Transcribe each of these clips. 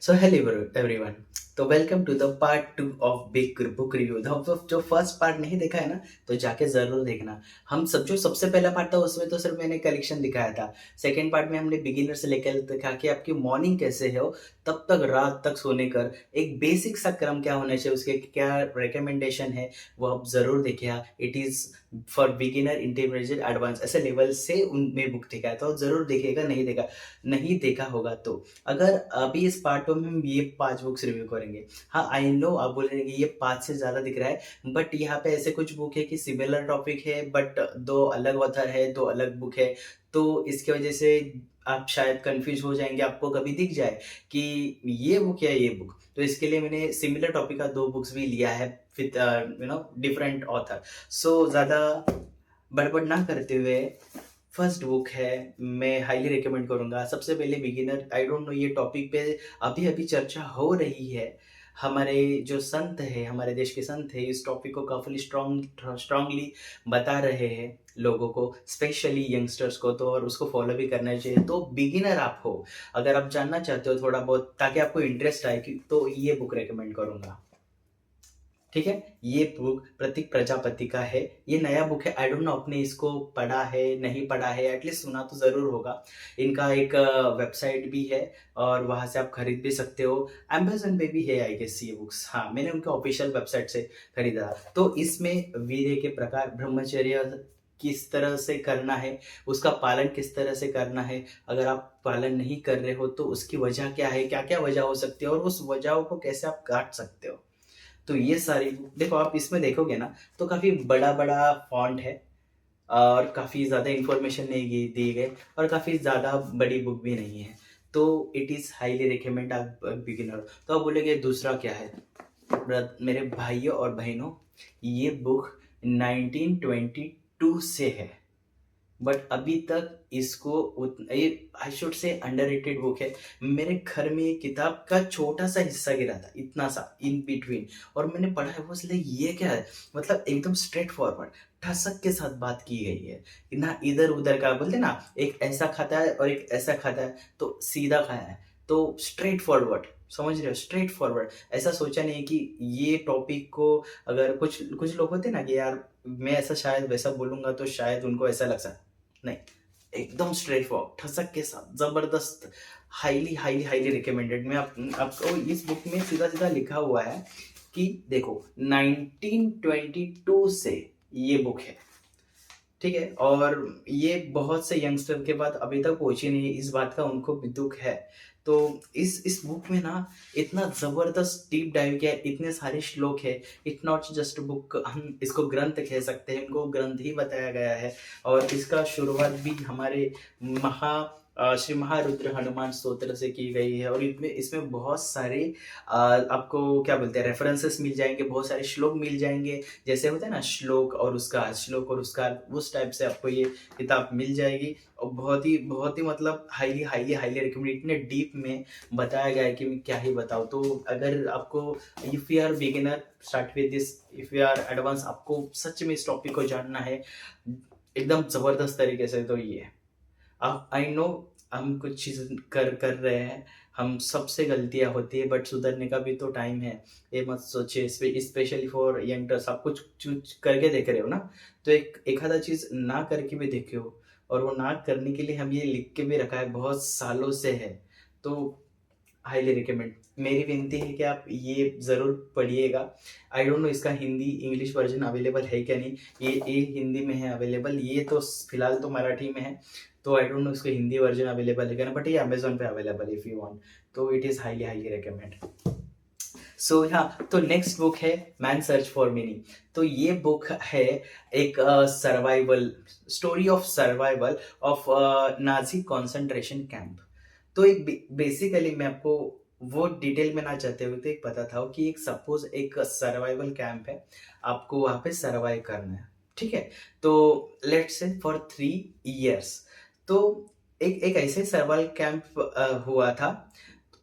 सो hello everyone. तो welcome to the part 2 of big book review. जो first part नहीं देखा है ना, तो जाके जरूर देखना। हम सब जो सबसे पहला पार्ट था उसमें तो सिर्फ मैंने कलेक्शन दिखाया था। सेकंड पार्ट में हमने बिगिनर से लेकर दिखा कि आपकी मॉर्निंग कैसे है हो, तब तक रात तक सोने कर एक बेसिक सा क्रम क्या होना चाहिए, उसके क्या रिकमेंडेशन है, वो आप जरूर देखिए। It is for beginner, intermediate, advance, ऐसे लेवल से उनमें बुक दिखाया था, तो जरूर देखिएगा। नहीं देखा होगा तो। अगर अभी इस पार्ट में हम ये 5 बुक्स रिव्यू करेंगे। हाँ, आई नो आप बोलेंगे ये 5 से ज्यादा दिख रहा है, बट यहाँ पे ऐसे कुछ बुक है कि सिमिलर टॉपिक है, बट दो अलग ऑथर है, दो अलग बुक है। तो इसकी वजह से आप शायद कंफ्यूज हो जाएंगे, आपको कभी दिख जाए कि ये बुक या ये बुक। तो इसके लिए मैंने सिमिलर टॉपिक का 2 बुक्स भी लिया है विद डिफरेंट ऑथर। सो ज्यादा बड़बड़ ना करते हुए, फर्स्ट बुक है, मैं हाईली रिकमेंड करूंगा। सबसे पहले बिगिनर, आई डोंट नो ये टॉपिक पे अभी अभी चर्चा हो रही है। हमारे जो संत है, हमारे देश के संत है, इस टॉपिक को काफी स्ट्रांगली बता रहे हैं लोगों को, स्पेशली यंगस्टर्स को, तो और उसको फॉलो भी करना चाहिए। तो बिगिनर आप हो, अगर आप जानना चाहते हो थोड़ा बहुत ताकि आपको इंटरेस्ट आए तो ये बुक रेकमेंड करूंगा। ठीक है, ये बुक प्रतीक प्रजापति का है। ये नया बुक है, आई डोंट नो आपने इसको पढ़ा है नहीं पढ़ा है, एटलीस्ट सुना तो जरूर होगा। इनका एक वेबसाइट भी है और वहां से आप खरीद भी सकते हो। अमेजन पे भी है आई गेस ये बुक्स। हाँ, मैंने उनके ऑफिशियल वेबसाइट से खरीदा। तो इसमें वीर्य के प्रकार, ब्रह्मचर्य किस तरह से करना है, उसका पालन किस तरह से करना है, अगर आप पालन नहीं कर रहे हो तो उसकी वजह क्या है, क्या क्या वजह हो सकती है, और उस वजहों को कैसे आप काट सकते हो। तो ये सारी बुक देखो, आप इसमें देखोगे ना तो काफी बड़ा बड़ा फॉन्ट है और काफी ज्यादा इंफॉर्मेशन नहीं दी गई, और काफी ज्यादा बड़ी बुक भी नहीं है। तो इट इज हाईली रिकमेंड आप बिगिनर। तो आप बोलेंगे दूसरा क्या है। मेरे भाइयों और बहनों, ये बुक 1922 से है, बट अभी तक इसको ये I should say underrated book है। मेरे घर में ये किताब का छोटा सा हिस्सा गिरा था, इतना सा इन बिटवीन, और मैंने पढ़ा है वो, इसलिए ये क्या है, मतलब एकदम स्ट्रेट फॉरवर्ड, ठसक के साथ बात की गई है ना। इधर उधर का बोलते ना, एक ऐसा खाता है और एक ऐसा खाता है, तो सीधा खाया है, तो स्ट्रेट फॉरवर्ड, समझ रहे हो, स्ट्रेट फॉरवर्ड। ऐसा सोचा नहीं कि ये टॉपिक को, अगर कुछ कुछ लोग होते ना कि यार मैं ऐसा शायद वैसा बोलूंगा तो शायद उनको ऐसा लग सकता, नहीं, एकदम स्ट्रेट फॉरवर्ड, ठसक के साथ, जबरदस्त, हाईली हाईली हाईली रिकमेंडेड। मैं आपको इस बुक में सीधा सीधा लिखा हुआ है कि देखो 1922 से ये बुक है। ठीक है, और ये बहुत से यंगस्टर के बाद अभी तक पहुंची नहीं है, इस बात का उनको भी दुख है। तो इस बुक में ना इतना जबरदस्त डीप डाइव किया है, इतने सारे श्लोक है। इट नॉट जस्ट बुक, हम इसको ग्रंथ कह सकते हैं, इनको ग्रंथ ही बताया गया है। और इसका शुरुआत भी हमारे श्री महारुद्र हनुमान स्तोत्र से की गई है, और इसमें इसमें बहुत सारे आपको क्या बोलते हैं रेफरेंसेस मिल जाएंगे, बहुत सारे श्लोक मिल जाएंगे। जैसे होता है ना, श्लोक और उसका, उस टाइप से आपको ये किताब मिल जाएगी। और बहुत ही मतलब हाईली हाईली हाईली रिकमेंड, इतने डीप में बताया गया है कि मैं क्या ही बताऊँ। तो अगर आपको, if you are beginner start with this, if you are advance, आपको सच में इस टॉपिक को जानना है एकदम जबरदस्त तरीके से, तो ये है। आई नो हम कुछ चीज कर कर रहे हैं, हम सबसे गलतियां होती है, बट सुधरने का भी तो टाइम है। ये मत सोचिए, स्पेशली फॉर यंगस्टर्स, आप कुछ चूज करके देख रहे हो ना, तो एक आधा चीज ना करके भी देखे हो, और वो ना करने के लिए हम ये लिख के भी रखा है, बहुत सालों से है। तो हाईली रिकमेंड, मेरी विनती है कि आप ये जरूर पढ़िएगा। आई डोंट नो इसका हिंदी इंग्लिश वर्जन अवेलेबल है क्या नहीं। ये हिंदी में है अवेलेबल, ये तो फिलहाल तो मराठी में है। तो आई डोंट नो इसका हिंदी वर्जन अवेलेबल है क्या ना, बट ये अमेजोन पे अवेलेबल इफ यू वांट। तो it is highly highly recommend. So हाँ, तो नेक्स्ट बुक है मैन सर्च फॉर मीनिंग। तो ये बुक है एक survival story of survival of Nazi concentration camp. तो एक बेसिकली मैं आपको वो डिटेल में ना चाहते हुए तो एक पता था कि एक सपोज एक सर्वाइवल कैंप है, आपको वहां पे सर्वाइव करना है। ठीक है, तो लेट्स से फॉर 3 इयर्स। तो एक ऐसे सर्वाइवल कैंप हुआ था,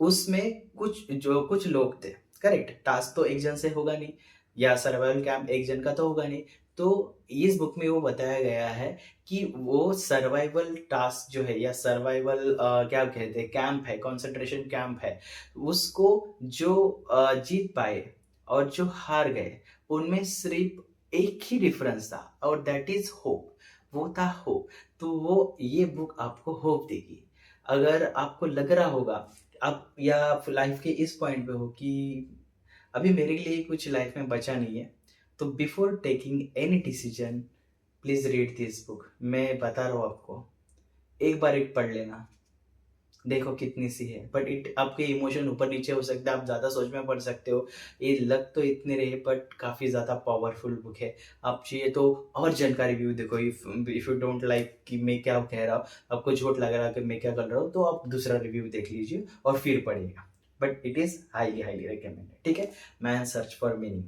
उसमें कुछ लोग थे। करेक्ट, टास्क तो एक जन से होगा नहीं, या सर्वाइवल कैंप एक जन का तो होगा नहीं। तो इस बुक में वो बताया गया है कि वो सर्वाइवल टास्क जो है या सर्वाइवल क्या कहते हैं, कैंप है, कंसंट्रेशन कैंप है, उसको जो जीत पाए और जो हार गए, उनमें सिर्फ एक ही डिफरेंस था और दैट इज होप। वो था होप। तो वो ये बुक आपको होप देगी। अगर आपको लग रहा होगा आप या लाइफ के इस पॉइंट पे हो कि अभी मेरे लिए कुछ लाइफ में बचा नहीं है, तो before taking any decision please read this book. मैं बता रहा हूँ आपको, एक बार एक पढ़ लेना, देखो कितनी सी है, बट इट आपके इमोशन ऊपर नीचे हो सकता है, आप ज्यादा सोच में पढ़ सकते हो। ये लग तो इतने रहे बट काफी ज्यादा पावरफुल बुक है। आप चाहिए तो और जानकारी भी देखो। इफ यू डोंट लाइक कि मैं क्या कह रहा हूँ, आपको झूठ लग रहा है कि मैं क्या कर रहा हूँ, तो आप दूसरा रिव्यू देख लीजिए और फिर पढ़िएगा। But it is highly highly recommended. ठीक है, man search for meaning.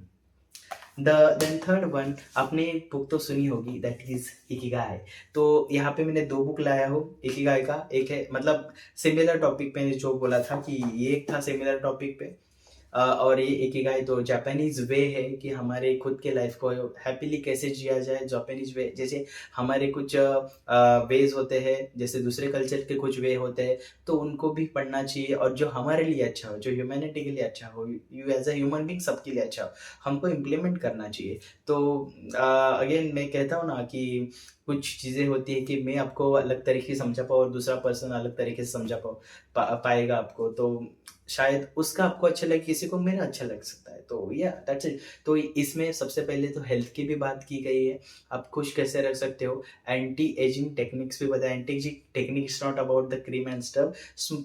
The then third one, आपने एक बुक तो सुनी होगी, दैट इज इकिगाई। तो यहाँ पे मैंने दो बुक लाया हूँ इकिगाई का। एक है मतलब सिमिलर टॉपिक पे, जो बोला था कि ये एक था सिमिलर टॉपिक पे, और ये इकिगाई तो जापानीज वे है कि हमारे खुद के लाइफ को हैप्पीली कैसे जिया जाए। जापानीज वे जैसे हमारे कुछ वेज होते हैं, जैसे दूसरे कल्चर के कुछ वे होते हैं, तो उनको भी पढ़ना चाहिए। और जो हमारे लिए अच्छा हो, जो ह्यूमैनिटी के लिए अच्छा हो, you as a human being सबके लिए अच्छा हो, हमको इम्प्लीमेंट करना चाहिए। तो अगेन मैं कहता हूँ ना कि कुछ चीज़ें होती है कि मैं आपको अलग तरीके से समझा पाऊँ और दूसरा पर्सन अलग तरीके से समझा पाएगा आपको। तो शायद उसका आपको अच्छा लगे, किसी को मेरा अच्छा लग सकता है। तो या दैट्स इट। तो इसमें सबसे पहले तो हेल्थ की भी बात की गई है, आप खुश कैसे रख सकते हो। एंटी एजिंग टेक्निक्स भी बताया। Anti ageing techniques not about the cream and stuff,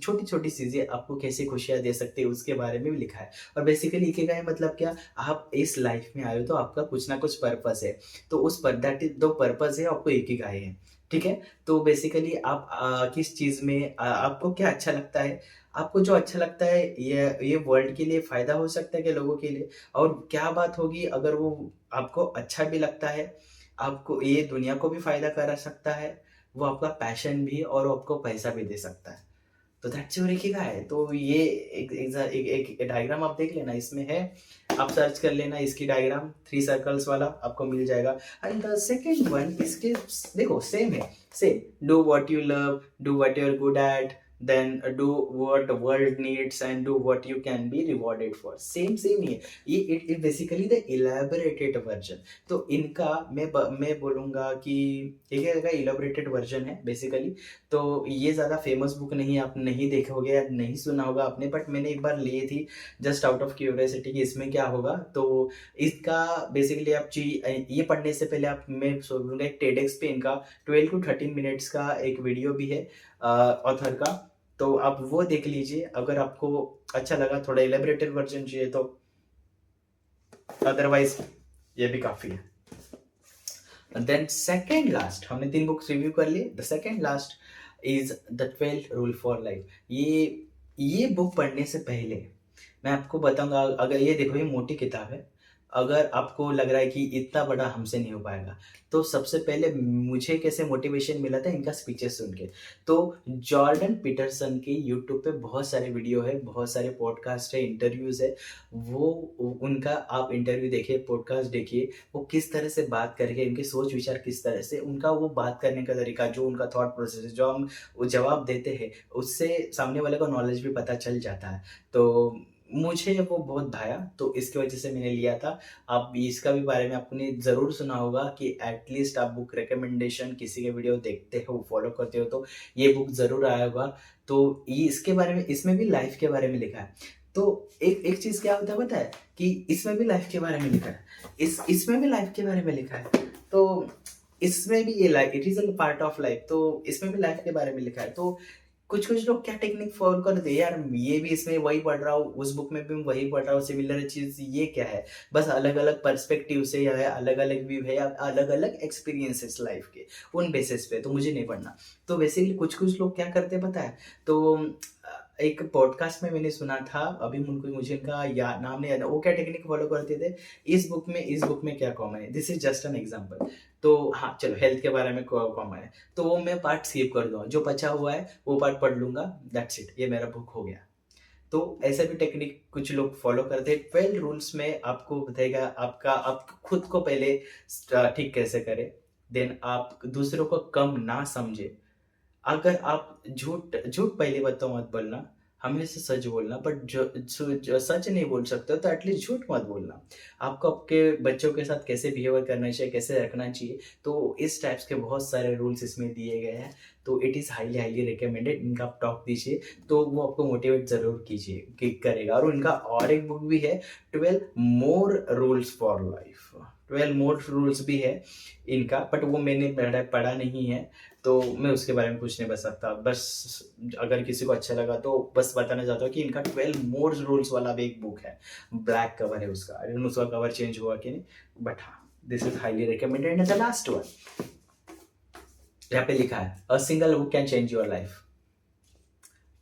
छोटी छोटी चीजें आपको कैसे खुशियां दे सकते हैं उसके बारे में भी लिखा है। और बेसिकली इकिगाई मतलब क्या, आप इस लाइफ में आए हो तो आपका कुछ ना कुछ पर्पस है। तो उस पर दैट इज दो पर्पस है, आपको इकिगाई है। ठीक है। तो बेसिकली आप किस चीज में आपको क्या अच्छा लगता है, आपको जो अच्छा लगता है, ये वर्ल्ड के लिए फायदा हो सकता है कि लोगों के लिए। और क्या बात होगी अगर वो आपको अच्छा भी लगता है, आपको ये दुनिया को भी फायदा करा सकता है, वो आपका पैशन भी और वो आपको पैसा भी दे सकता है। तो दैट्स योर इकिगाई। तो ये एक डायग्राम आप देख लेना, इसमें है, आप सर्च कर लेना इसकी डायग्राम, 3 सर्कल्स वाला आपको मिल जाएगा। एंड द सेकेंड वन, इसके देखो सेम है, same, do what you love, do what you are good at, then do what the world needs and do what you can be rewarded for। Same ही है ये। It basically the elaborated version. तो इनका मैं बोलूंगा कि एक का इलेबोरेटेड वर्जन है बेसिकली। तो ये ज़्यादा फेमस बुक नहीं है, आप नहीं देखोगे या नहीं सुना होगा आपने, बट मैंने एक बार ली थी जस्ट आउट ऑफ क्यूरियोसिटी कि इसमें क्या होगा। तो इसका बेसिकली आप ये पढ़ने से पहले आप, मैं सोचूंगा एक टेडेक्स पे इनका 12 to 13 मिनट्स का एक वीडियो भी है ऑथर का। तो आप वो देख लीजिए अगर आपको अच्छा लगा। थोड़ा इलेबरेटेड वर्जन चाहिए तो, अदरवाइज ये भी काफी है। देन सेकेंड लास्ट, हमने 3 बुक्स रिव्यू कर लिए। The second last is the 12 rule for life. ये बुक पढ़ने से पहले मैं आपको बताऊंगा, अगर ये देखो ये मोटी किताब है, अगर आपको लग रहा है कि इतना बड़ा हमसे नहीं हो पाएगा, तो सबसे पहले मुझे कैसे मोटिवेशन मिला था इनका स्पीचेस सुन के। तो जॉर्डन पीटरसन के यूट्यूब पे बहुत सारे वीडियो है, बहुत सारे पॉडकास्ट है, इंटरव्यूज है। वो उनका आप इंटरव्यू देखिए, पॉडकास्ट देखिए, वो किस तरह से बात करके, उनके सोच विचार किस तरह से, उनका वो बात करने का तरीका, जो उनका थॉट प्रोसेस है, जो हम वो जवाब देते हैं, उससे सामने वाले को नॉलेज भी पता चल जाता है। तो मुझे वो बहुत भाया, तो इसकी वजह से मैंने लिया था। आप इसका भी बारे में आपने ज़रूर सुना होगा कि एटलीस्ट आप बुक रिकमेंडेशन किसी के वीडियो देखते हो, फॉलो करते हो, तो ये बुक ज़रूर आया होगा। तो ये इसके बारे में, इसमें भी लाइफ के बारे में लिखा है। तो एक एक चीज़ क्या होता है पता है, कि इसमें भी लाइफ के बारे में लिखा है, इसमें भी लाइफ के बारे में लिखा है। तो इसमें भी ये life, it is a part of life, तो इसमें भी लाइफ के बारे में लिखा है। तो कुछ कुछ लोग क्या टेक्निक फॉलो करते हैं, यार ये भी इसमें वही पढ़ रहा हूँ, उस बुक में भी मैं वही पढ़ रहा हूँ, सिमिलर चीज, ये क्या है, बस अलग अलग पर्सपेक्टिव से या अलग अलग व्यू है या अलग अलग एक्सपीरियंसेस लाइफ के, उन बेसिस पे तो मुझे नहीं पढ़ना। तो बेसिकली कुछ कुछ लोग क्या करते हैं पता है। तो एक पॉडकास्ट में मैंने सुना था, अभी मुझे इनका नाम नहीं याद है, वो क्या टेक्निक फॉलो करते थे। इस बुक में क्या कॉमन है, this is just an example. तो हाँ चलो, हेल्थ के बारे में कॉमन है, तो वो मैं पार्ट स्किप कर दूंगा, जो बचा हुआ है वो पार्ट पढ़ लूंगा, दैट्स इट, ये मेरा बुक हो गया। तो ऐसा भी टेक्निक कुछ लोग फॉलो करते हैं। 12 रूल्स में आपको बताएगा आपका आप खुद को पहले ठीक कैसे करें, देन आप दूसरों को कम ना समझे। अगर आप झूठ झूठ पहली बात तो मत बोलना, हमेशा सच बोलना, बट जो सच नहीं बोल सकते हो तो एटलीस्ट झूठ मत बोलना। आपको आपके बच्चों के साथ कैसे बिहेवियर करना चाहिए, कैसे रखना चाहिए, तो इस टाइप्स के बहुत सारे रूल्स इसमें दिए गए हैं। तो it is highly highly recommended, इनका आप टॉक दीजिए तो वो आपको मोटिवेट ज़रूर कीजिए कि करेगा। और उनका और एक बुक भी है, 12 more rules for life. 12 more rules भी है इनका, बट वो मैंने पढ़ा नहीं है, तो मैं उसके बारे में कुछ नहीं बता सकता। बस अगर किसी को अच्छा लगा तो बस बताना चाहता हूँ कि इनका 12 मोर रूल्स वाला भी एक बुक है, ब्लैक कवर है उसका। आई डोंट नो उसका कवर चेंज हुआ कि नहीं, बट हाँ, this is highly recommended. And the last one, यहाँ पे लिखा है a single book can change your life.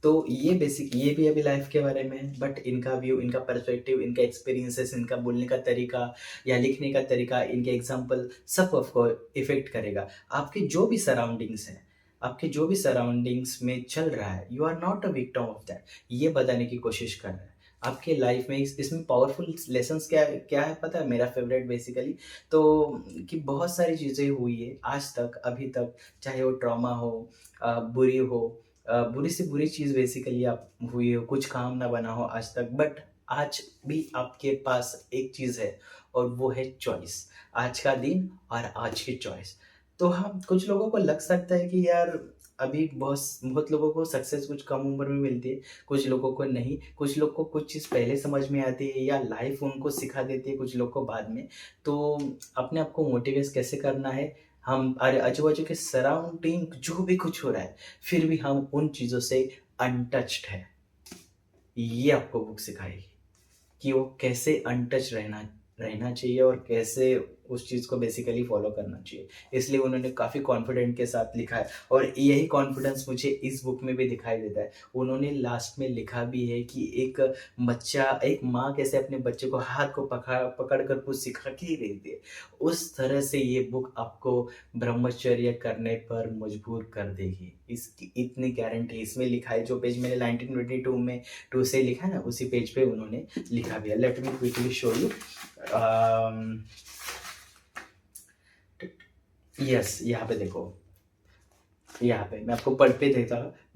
तो ये बेसिक, ये भी अभी लाइफ के बारे में है, बट इनका व्यू, इनका पर्सपेक्टिव, इनका एक्सपीरियंसेस, इनका बोलने का तरीका या लिखने का तरीका, इनके एग्जाम्पल सब आपको इफेक्ट करेगा। आपके जो भी सराउंडिंग्स हैं, आपके जो भी सराउंडिंग्स में चल रहा है, you are not a victim of that, ये बताने की कोशिश कर रहा है आपके लाइफ में। इसमें पावरफुल लेसन्स क्या क्या है पता है, मेरा फेवरेट बेसिकली तो, कि बहुत सारी चीज़ें हुई है आज तक, अभी तक, चाहे वो ट्रॉमा हो, बुरी हो, बुरी से बुरी चीज़ बेसिकली आप हुई हो, कुछ काम ना बना हो आज तक, बट आज भी आपके पास एक चीज़ है और वो है चॉइस। आज का दिन और आज की चॉइस। तो हाँ, कुछ लोगों को लग सकता है कि यार अभी बहुत बहुत लोगों को सक्सेस कुछ कम उम्र में मिलती है, कुछ लोगों को नहीं, कुछ लोग को कुछ चीज़ पहले समझ में आती है या लाइफ उनको सिखा देती है, कुछ लोग को बाद में। तो अपने आप को मोटिवेट कैसे करना है, हम अरे आजू बाजू के सराउंडिंग जो भी कुछ हो रहा है, फिर भी हम उन चीज़ों से अनटच्ड है, ये आपको बुक सिखाएगी कि वो कैसे अनटच रहना रहना चाहिए और कैसे उस चीज़ को बेसिकली फॉलो करना चाहिए। इसलिए उन्होंने काफ़ी कॉन्फिडेंट के साथ लिखा है और यही कॉन्फिडेंस मुझे इस बुक में भी दिखाई देता है। उन्होंने लास्ट में लिखा भी है कि एक माँ कैसे अपने बच्चे को हाथ को पकड़ कर कुछ सिखा के ही रहती है, उस तरह से ये बुक आपको ब्रह्मचर्य करने पर मजबूर कर देगी, इसकी इतनी गारंटी इसमें लिखा है। जो पेज मैंने 1922 में 2 से लिखा है ना, उसी पेज पे उन्होंने लिखा भी है। Let me quickly show you. Yes, यहाँ पे देखो, यहाँ पे मैं आपको पढ़ते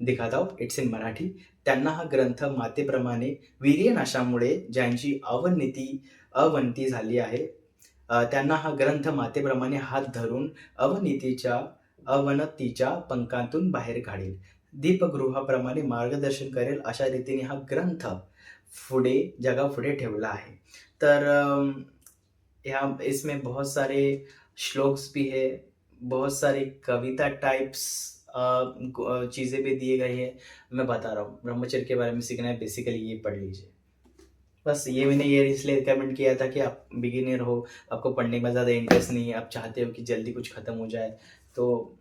दिखाता हूँ। It's in Marathi. त्यांना हा ग्रंथ मातेप्रमाणे वीर्यनाशामुळे ज्यांची अवनती झाली आहे, त्यांना हा ग्रंथ मातेप्रमाणे हात धरून अवनतीच्या पंखातून बाहेर काढेल, दीपगृहाप्रमाणे मार्गदर्शन करेल, अशा रीतीने हा ग्रंथ जगापुढे ठेवला आहे। तर यहाँ इसमें बहुत सारे श्लोक्स भी है, बहुत सारी कविता टाइप्स चीज़ें भी दिए गए हैं। मैं बता रहा हूँ, ब्रह्मचर्य के बारे में सीखना है बेसिकली ये पढ़ लीजिए। बस ये मैंने ये इसलिए रिकमेंड किया था कि आप बिगिनर हो, आपको पढ़ने में ज़्यादा इंटरेस्ट नहीं है, आप चाहते हो कि जल्दी कुछ ख़त्म हो जाए, तो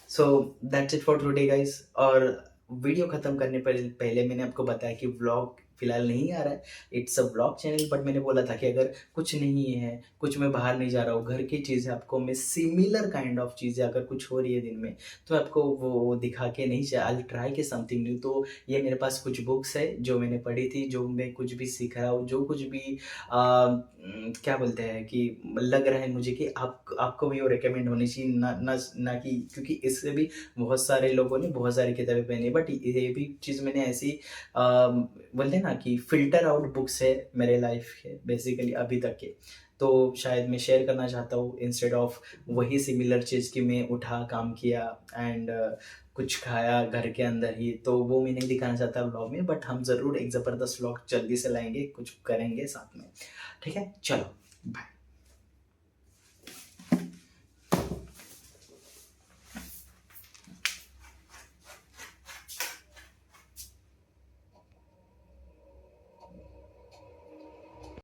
so that's it for today guys. और वीडियो ख़त्म करने पर पहले मैंने आपको बताया कि व्लॉग फिलहाल नहीं आ रहा है, it's a vlog channel, but मैंने बोला था कि अगर कुछ नहीं है, कुछ मैं बाहर नहीं जा रहा हूँ, घर की चीज़ें आपको मैं सिमिलर काइंड ऑफ चीज़ें अगर कुछ हो रही है दिन में, तो आपको वो दिखा के नहीं चाहिए, आई ट्राई के समथिंग न्यू। तो ये मेरे पास कुछ बुक्स है जो मैंने पढ़ी थी, जो मैं कुछ भी सीख रहा हूँ, जो कुछ भी क्या बोलते हैं कि लग रहा है मुझे कि आपको भी वो रिकमेंड होनी चाहिए, ना कि, क्योंकि इससे भी बहुत सारे लोगों ने बहुत सारी किताबें पढ़ी, बट ये भी चीज़ मैंने ऐसी बोलते हैं ना कि फ़िल्टर आउट बुक्स है मेरे लाइफ के बेसिकली अभी तक के, तो शायद मैं शेयर करना चाहता हूँ इंस्टेड ऑफ वही सिमिलर चीज़ कि मैं उठा, काम किया एंड कुछ खाया घर के अंदर ही, तो वो मैं नहीं दिखाना चाहता व्लॉग में, बट हम ज़रूर एक ज़बरदस्त व्लॉग जल्दी से लाएंगे, कुछ करेंगे साथ में। ठीक है, चलो बाय।